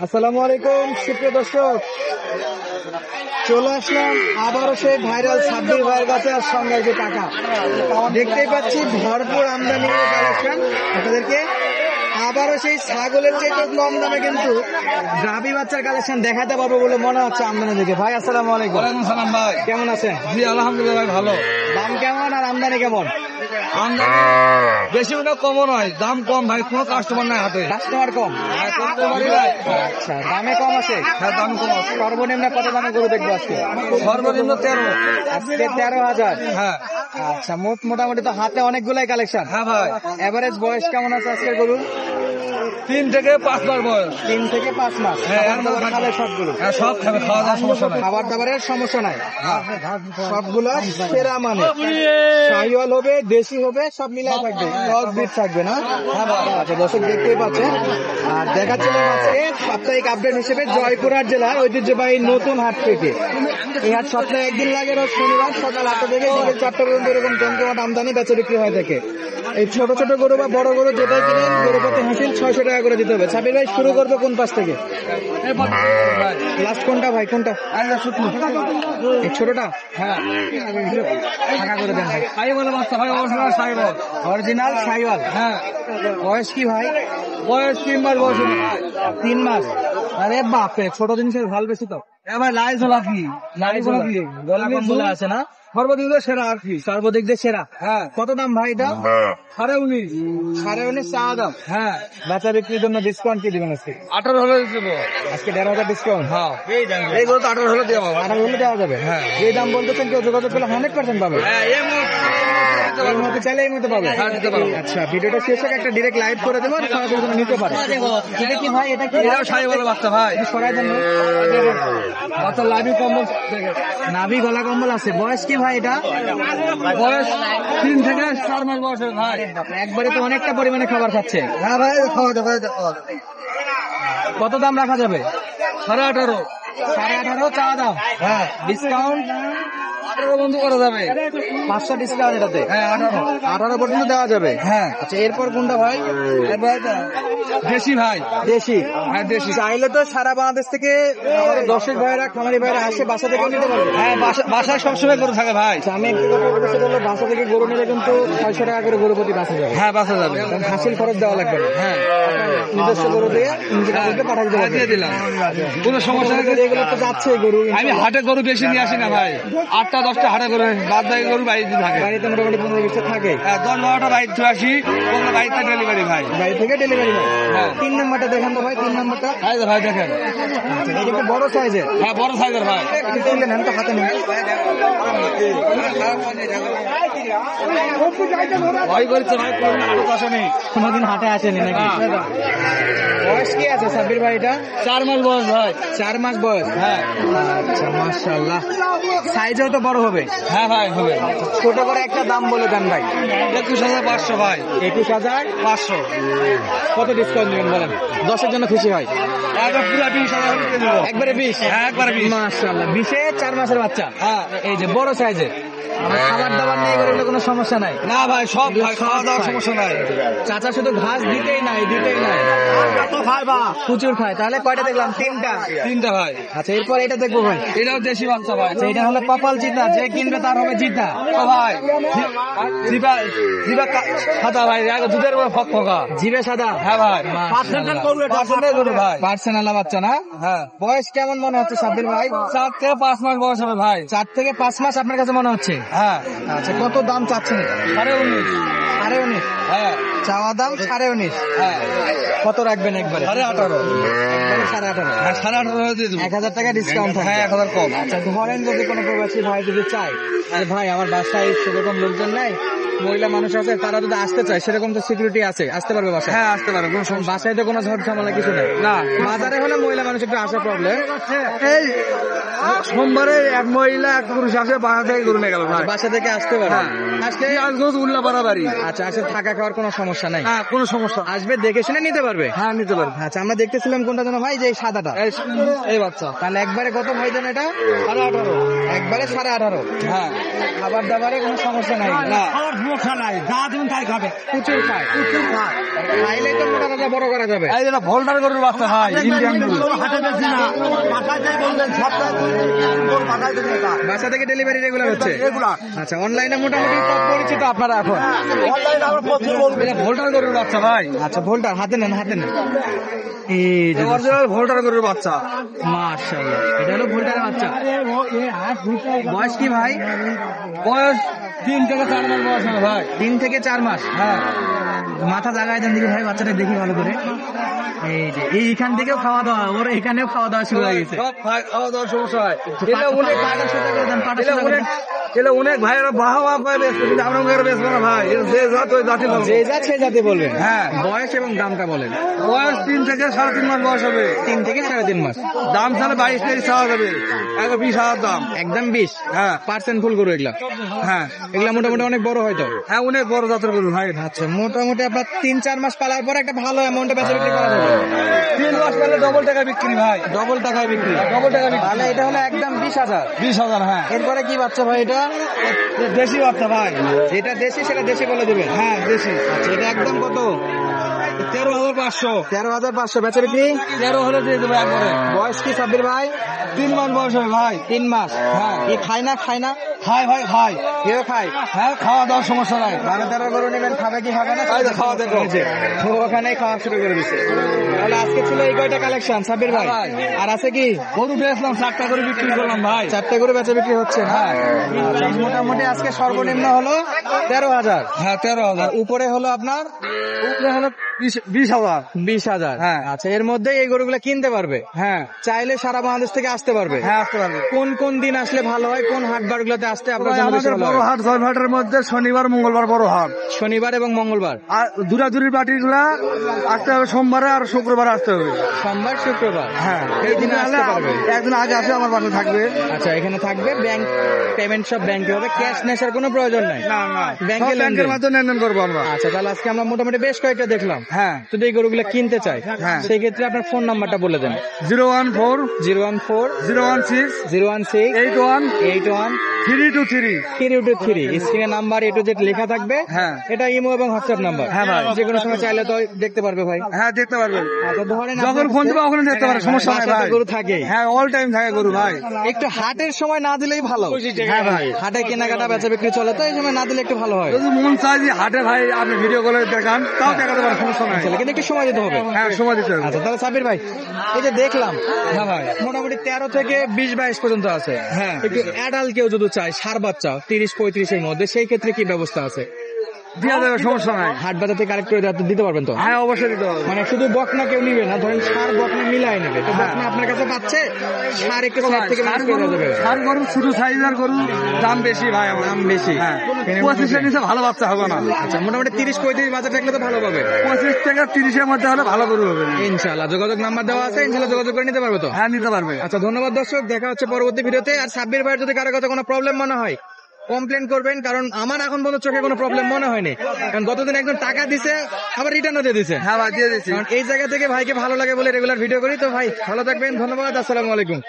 আসসালামু আলাইকুম সুপ্রিয় দর্শক, চলে আসলাম আবারও সেই ভাইরাল সাব্বির ভাইয়ের কাছে। আর সঙ্গে যে টাকা দেখতেই পাচ্ছি ভরপুর আমদানি কালেকশন। আপনাদেরকে আবারও সেই ছাগলের চেয়ে কম দামে কিন্তু গাভী বাচ্চার কালেকশন দেখাতে পারবো বলে মনে হচ্ছে আমদানি দেখে। ভাই আসসালামু আলাইকুম। ওয়ালাইকুম সালাম ভাই, কেমন আছেন? জি আলহামদুলিল্লাহ ভাই ভালো। দাম কেমন আর আমদানি কেমন? আমদানি বেশি ওটা কমও নয়, দাম কম ভাই, কোনো কাস্টমার নাই হাতে। কাস্টমার কম? হ্যাঁ, করতে পারি ভাই। আচ্ছা, দামে কম আছে? হ্যাঁ, দাম কম আছে। সর্বনিম্ন কত দামে গরু দেখবো আজকে? সর্বনিম্ন 13। আজকে 13,000। হ্যাঁ আচ্ছা, মোটামুটি তো হাতে অনেকগুলাই কালেকশন। হ্যাঁ ভাই, এভারেজ বয়স কেমন আছে আজকের গরুর? 3 থেকে 5 মাস বয়স। 3 থেকে 5 মাস। হ্যাঁ, খাবার দাবার খাবে সবগুলো? হ্যাঁ, সব খাবে, খাওয়া দাওয়ার সমস্যা নাই। খাবার দাবারের সমস্যা নাই, সবগুলো সেরা মানে। শাহিওয়াল হবে, দেশি হবে, সব মিলাই থাকবে, ক্রস ব্রিড থাকবে না? আচ্ছা দর্শক দেখতেই পাচ্ছেন। আর দেখাচ্ছিলাম আজকে সাপ্তাহিক আপডেট হিসেবে জয়পুরহাট জেলার ঐতিহ্যবাহী নতুন হাট থেকে। এই হাট সপ্তাহে একদিন লাগে, রোজ শনিবার সকাল 8টা থেকে বিকেল 4টা পর্যন্ত এরকম জমজমাট আমদানি বেচা বিক্রি হয়ে থাকে। এই ছোট ছোট গরু বা বড় গরু যেটাই কিনেন, গরু প্রতি হাসিল 600 টাকা করে দিতে হবে। সাবির ভাই শুরু করবো কোন পাশ থেকে? লাস্ট কোনটা ভাই, কোনটা? এই ছোটটা? হ্যাঁ, টাকা করে দেন ভাই। সাইবল বাচ্চা ভাই, অরিজিনাল সাইবল। অরিজিনাল শাহিওয়াল। হ্যাঁ, বয়স কি ভাই? বয়স 3 মাস বয়স হলো ভাই। 3 মাস। আরে বাপরে, ছোট জিনিসের ভাল বেশি তো। এবার লাই ঝোলা কি, লাই ঝোলা কি বলে আছে না? সর্বদিক সেরা আর কি। সর্বদিক দিয়ে সেরা। হ্যাঁ, কত দাম ভাই এটা? 19.5। 19.5 চা দাম। হ্যাঁ, বেচা বিক্রির জন্য ডিসকাউন্ট কি দিবেন আজকে? 18 হলে দেবো। আজকে 1,500 ডিসকাউন্ট। হ্যাঁ, এইগুলো তো 18 হলে দেওয়া হবে। 18 হলে দেওয়া যাবে। হ্যাঁ। এই দাম বলতেছেন, কেউ যোগাযোগ করলে 100% পাবে। হ্যাঁ, এর মধ্যে চাইলে এই মধ্যে পাবে। হ্যাঁ, দিতে পারবো। আচ্ছা, ভিডিওটা শেষে একটা ডিরেক্ট লাইভ করে দেবো, সরাসরি তুমি নিতে পারো। এটা কি ভাই? এটা কি? এটাও সাইবল বাচ্চা ভাই। একটু সরাই দেন ভাই। বাচ্চা লাভি কম্বল দেখে। নাভি গলা কম্বল আছে। বয়স কি ভাই এটা? বয়স 3 থেকে 4 মাস বয়সের ভাই। একবারে তো অনেকটা পরিমাণে খাবার খাচ্ছে। হ্যাঁ ভাই, খাওয়া দাওয়া কত দাম রাখা যাবে? 18.5। 18.5 চা দাম। হ্যাঁ, ডিসকাউন্ট 18 বন্ধ করা যাবে। 500 ডিসকাউন্ট এটাতে। হ্যাঁ, 18। 18 পর্যন্ত দেওয়া যাবে। হ্যাঁ, আচ্ছা, এরপর কোনটা ভাই? এবার দেশি ভাই। দেশি। হ্যাঁ, দেশি। চাইলে তো সারা বাংলাদেশ থেকে আমাদের দর্শক ভাইরা, খামারি ভাইরা আসে, বাসা থেকে নিতে পারবে। হ্যাঁ, বাসায় সবসময় গরু থাকে ভাই। আচ্ছা, আমি একটু কথা বলতে বললো, বাসা থেকে গরু নিলে কিন্তু 600 টাকা করে গরু প্রতি বাসা যাবে। হ্যাঁ, বাসা যাবে। কারণ হাসিল খরচ দেওয়া লাগবে না। হ্যাঁ, নিজস্ব গরু দিয়ে নিজে হ্যাঁ, কাউকে পাঠাতে হ্যাঁ, পারবে। দিয়ে দিলাম, কোনো সমস্যা নেই। এগুলো তো যাচ্ছে গরু। আমি হাটে গরু বেশি নিয়ে আসি না ভাই, 8টা 10টা হাটে গরু, বাদ বাকি গরু বাড়িতে থাকে। বাড়িতে মোটামুটি 15-20 থাকে। হ্যাঁ, 10-12টা বাড়িতে আসি, কোনো বাড়িতে ডেলিভারি ভাই। বাড়ি থেকে ডেলিভারি হয়। হ্যাঁ। 3 নাম্বারটা দেখেন তো ভাই, 3 নাম্বারটা। ভাই ভাই দেখেন। আচ্ছা, এটা একটু বড় সাইজের। হ্যাঁ, বড় সাইজের ভাই। একটু তুলে নেন তো, হাতে নেন। ভয় করছে ভাই, কোনো কথা নেই। কোনোদিন হাটে আসেনি নাকি? না। বয়স কি আছে সাব্বির ভাই এটা? 4 মাস বয়স ভাই। 4 মাস বয়স। হ্যাঁ, আচ্ছা, মাশাআল্লাহ। সাইজও তো বড় হবে। হ্যাঁ ভাই হবে। ছোট করে একটা দাম বলে দেন ভাই। 21,500 ভাই। 21,500। কত ডিসকাউন্ট দিবেন বলেন, 10-এর জন্য খুশি হয়? একবার পুরো 20,000 করে দেবো। একবারে 20? হ্যাঁ, একবারে 20। মাশাআল্লাহ, 20-এ 4 মাসের বাচ্চা। হ্যাঁ, এই যে বড় সাইজের। আমার খাবার দাবার নিয়ে গেলে কোনো সমস্যা নাই। না ভাই, সব ভাই, খাওয়া দাওয়ার সমস্যা নাই। চাচা শুধু ঘাস দিতেই নাই। প্রচুর খায়। তাহলে কয়টা দেখলাম? 3টা। 3টা ভাই। আচ্ছা, এরপর এটা দেখবো ভাই। এটাও দেশি বাচ্চা ভাই। আচ্ছা, এটা হলো কপাল জিতা, যে কিনবে তার হবে জিতা। ও ভাই, জিবা জিবা খাতা ভাই, আগে দুধের উপরে ফকফকা। জিবে সাদা। হ্যাঁ ভাই, পার্সেন্টেজ গরু ভাই। পার্সেন্টাল বাচ্চা না? হ্যাঁ, বয়স কেমন মনে হচ্ছে সাব্বির ভাই? 4 থেকে 5 মাস বয়স হবে ভাই। 4 থেকে 5 মাস আপনার কাছে মনে হচ্ছে? হ্যাঁ, আচ্ছা, কত দাম চাচ্ছেন? 19.5। 19.5। হ্যাঁ, চাওয়া দাম 19.5। হ্যাঁ, কত রাখবেন একবারে? 18.5। একবারে 18.5। হ্যাঁ, 18.5 দিয়ে দেবো। 1000 টাকা ডিসকাউন্ট থাকবে। হ্যাঁ, 1000 কম। আচ্ছা, ধরেন যদি কোনো প্রবাসী ভাই যদি চায় যে ভাই আমার বাসায় সেরকম লোকজন নাই, মহিলা মানুষ আছে, তারা যদি আসতে চায়, সেরকম তো সিকিউরিটি আছে, আসতে পারবে বাসায়? হ্যাঁ, আসতে পারো, কোনো সমস্যা বাসায় তো কোনো ঝড় ঝামেলা কিছু নেই না। বাজারে হলে মহিলা মানুষ একটু আসা প্রবলেম। এই সোমবারে এক মহিলা এক পুরুষ আসে, বাসা থেকে গরু নিয়ে গেল ভাই। বাসা থেকে আসতে পারে। হ্যাঁ, আসলে আজকে উল্লা বাড়াবাড়ি। আচ্ছা, আসলে থাকা খাওয়ার কোনো সমস্যা নাই। হ্যাঁ, কোনো সমস্যা। আসবে, দেখে শুনে নিতে পারবে। হ্যাঁ, নিতে পারবে। আচ্ছা, আমরা দেখতেছিলাম কোনটা যেন ভাই, যে এই সাদাটা। এই বাচ্চা তাহলে একবারে কত ভাই যেন এটা? 18.5। একবারে 18.5। হ্যাঁ, খাবার দাবারে কোনো সমস্যা নাই। না। সমস্যা নাই, যা তুমি তাই খাবে। প্রচুর খায়, খাইলে তো মোটা তাজা বড় করা যাবে। এই যেটা ভোল্টার গরুর বাচ্চা ভাই, ইন্ডিয়ান গরু। হাটে বেশি না, বাসায় যাই বলবেন, সপ্তাহে বাসায় থেকে এটা। বাসা থেকে ডেলিভারি রেগুলার হচ্ছে। এগুলা আচ্ছা, অনলাইনে মোটামুটি সব পরিচিত আপনারা এখন। অনলাইনে আমরা প্রচুর বলবো। এটা ভোল্টার গরুর বাচ্চা ভাই, আচ্ছা, ভোল্টার হাতে নেন, হাতে নেন। এই যে অরিজিনাল ভোল্টার গরুর বাচ্চা। মাশাআল্লাহ, এটা হলো ভোল্টারের বাচ্চা। বয়স কি ভাই? বয়স 3 থেকে 4 মাস বয়স হবে ভাই। 3 থেকে 4 মাস। হ্যাঁ, মাথা জাগায় দেন দেখি ভাই, বাচ্চাটা দেখি ভালো করে। এই যে এইখান থেকেও খাওয়া দাওয়া, ওর এখানেও খাওয়া দাওয়া শুরু হয়ে গেছে। সব খাওয়া দাওয়ার সমস্যা হয়। পাটা সোজা করে দেন, পাটা সোজা করে দেন। এলে অনেক ভাইয়েরা বাহাবা পায় বেচবে, কিন্তু আমরা ওদের বেচবো না ভাই। এটা যে জাত ওই জাতি বলবো। যে যা সে জাতি বলবেন। হ্যাঁ। বয়স এবং দামটা বলেন। বয়স 3 থেকে 3.5 মাস বয়স হবে। 3 থেকে 3.5 মাস। দাম তাহলে 22-23 চাওয়া যাবে, 20,000 দাম। একদম 20। হ্যাঁ পার্সেন্ট ফুল গরু এগুলা। হ্যাঁ এগুলা মোটামুটি অনেক বড় হয়তো। হ্যাঁ, অনেক বড় জাতের গরু ভাই। আচ্ছা, মোটামুটি আপনার 3-4 মাস পালার পর একটা ভালো অ্যামাউন্টে বেচা বিক্রি করা যাবে। 3 মাস পেলে ডবল টাকা বিক্রি ভাই, ডবল টাকায় বিক্রি। ডবল টাকা বিক্রি। তাহলে এটা হলো একদম 20,000। 20,000। হ্যাঁ, এরপরে কি বাচ্চা ভাই এটা? দেশি বাচ্চা ভাই। যেটা দেশি সেটা দেশি বলে দেবে। হ্যাঁ দেশি। আচ্ছা, এটা একদম কত? 13,500। 13,500 বেচা বিক্রি। 13 হলে দিয়ে দেবো একবারে। বয়স কি সাব্বির ভাই? 3 মাস বয়স হবে ভাই। 3 মাস। হ্যাঁ। এ খায় না, খায় না? খাই ভাই, খাই। কেউ খায়? হ্যাঁ, খাওয়া দাওয়ার সমস্যা নাই। 12-13 গরু নেবেন, খাবে কি খাবে না? এই যে খাওয়া দেখো। তো ওখানেই খাওয়া শুরু করে দিচ্ছে। তাহলে আজকে ছিল এই কয়টা কালেকশন সাব্বির ভাই? ভাই। আর আছে কি? গরু বেচলাম, 4টা করে বিক্রি করলাম ভাই। 4টে গরু বেচা বিক্রি হচ্ছে না? আচ্ছা, মোটামুটি আজকে সর্বনিম্ন হলো 13,000। হ্যাঁ, 13,000। উপরে হলো আপনার উপরে হলো 20,000। 20,000। হ্যাঁ। আচ্ছা, এর মধ্যে এই গরুগুলো কিনতে পারবে। হ্যাঁ চাইলে সারা বাংলাদেশ থেকে আসতে পারবে। হ্যাঁ, আসতে পারবে। কোন কোন দিন আসলে ভালো হয়, কোন হাট বারগুলোতে আসতে আপনার জন্য বেশি আমাদের ভালো বড় হয়? হাট, জয়ঘাটের মধ্যে শনিবার মঙ্গলবার বড় হাট। শনিবার এবং মঙ্গলবার। আর দূরাদূরির পার্টিগুলা আসতে হবে সোমবারে আর শুক্রবারে আসতে হবে। সোমবার শুক্রবার। হ্যাঁ, এই দিনে আসতে পারবে। একদিন আগে আসে আমার পাশে থাকবে। আচ্ছা, এখানে থাকবে, ব্যাংক পেমেন্ট সব ব্যাংকে হবে, ক্যাশ নেশার কোনো প্রয়োজন নাই। না না, ব্যাংকে সব ব্যাংকের মাধ্যমে লেনদেন করবো আমরা। আচ্ছা, তাহলে আজকে আমরা মোটামুটি বেশ কয়েকটা দেখলাম। হ্যাঁ, যদি এই গরুগুলো কিনতে চাই, হ্যাঁ। সেই ক্ষেত্রে আপনার ফোন নাম্বারটা বলে দেন। 014 014 016 016 81 81 323। 323। স্ক্রিনে নাম্বার A to Z লেখা থাকবে। হ্যাঁ। এটা ইমো এবং হোয়াটসঅ্যাপ নাম্বার। হ্যাঁ ভাই। যে কোনো সময় চাইলে তো দেখতে পারবে ভাই। হ্যাঁ, দেখতে পারবেন। আচ্ছা, ধরেন যখন আপনার ফোন দিবে ওখানে দেখতে পারে, সমস্যা নাই বাসায় তো ভাই। গরু থাকেই। হ্যাঁ, অল টাইম থাকে গরু ভাই। একটু হাটের সময় না দিলেই ভালো। হ্যাঁ ভাই, হাটে কেনাকাটা বেচা বিক্রি চলে, তো এই সময় না দিলে একটু ভালো হয়। যদি মন চাই যে হাটে ভাই আপনি ভিডিও কলে দেখান, তাও দেখাতে পারে, সমস্যা নাই। চলে, কিন্তু একটু সময় দিতে হবে। হ্যাঁ, সময় দিতে হবে। আচ্ছা, তাহলে সাবির ভাই, এই যে দেখলাম হ্যাঁ ভাই। মোটামুটি 13 থেকে 20-22 পর্যন্ত আছে। হ্যাঁ। একটু অ্যাডাল্ট কেউ যদি চায়, সার বাচ্চা 30-35 এর মধ্যে, সেই ক্ষেত্রে কি ব্যবস্থা আছে? দিয়ে দেবে, সমস্যা নাই। হাট বাজার থেকে কালেক্ট করে দিতে পারবেন তো? হ্যাঁ, অবশ্যই দিতে হবে। মানে শুধু বকনা কেউ নিবে না, ধরেন সার বকনা মিলাই নেবে, তো হ্যাঁ। বকনা আপনার কাছে পাচ্ছে, সার একটু সাইড থেকে ম্যানেজ করে দেবে। সার গরু ছোট সাইজের গরু দাম বেশি ভাই, আমার দাম বেশি। হ্যাঁ, 25-এর নিচে ভালো বাচ্চা হবে না। আচ্ছা, মোটামুটি 30-35 বাজার থাকলে তো ভালো পাবে। 25 থেকে 30-এর মধ্যে হলে ভালো গরু হবে। ইনশাআল্লাহ যোগাযোগ নাম্বার দেওয়া আছে, ইনশাআল্লাহ যোগাযোগ করে নিতে পারবে তো? হ্যাঁ, নিতে পারবে। আচ্ছা, ধন্যবাদ দর্শক, দেখা হচ্ছে পরবর্তী ভিডিওতে। আর সাব্বির ভাইয়ের যদি কারো কাছে কোনো প্রবলেম মনে হয়, কমপ্লেন করবেন, কারণ আমার এখন পর্যন্ত চোখে কোনো প্রবলেম মনে হয়নি। কারণ গতদিন একজন টাকা দিছে, আবার রিটার্নও দিয়ে দিছে। হ্যাঁ ভাই, দিয়ে দিচ্ছি। কারণ এই জায়গা থেকে ভাইকে ভালো লাগে বলে রেগুলার ভিডিও করি। তো ভাই ভালো থাকবেন, ধন্যবাদ, আসসালামু আলাইকুম।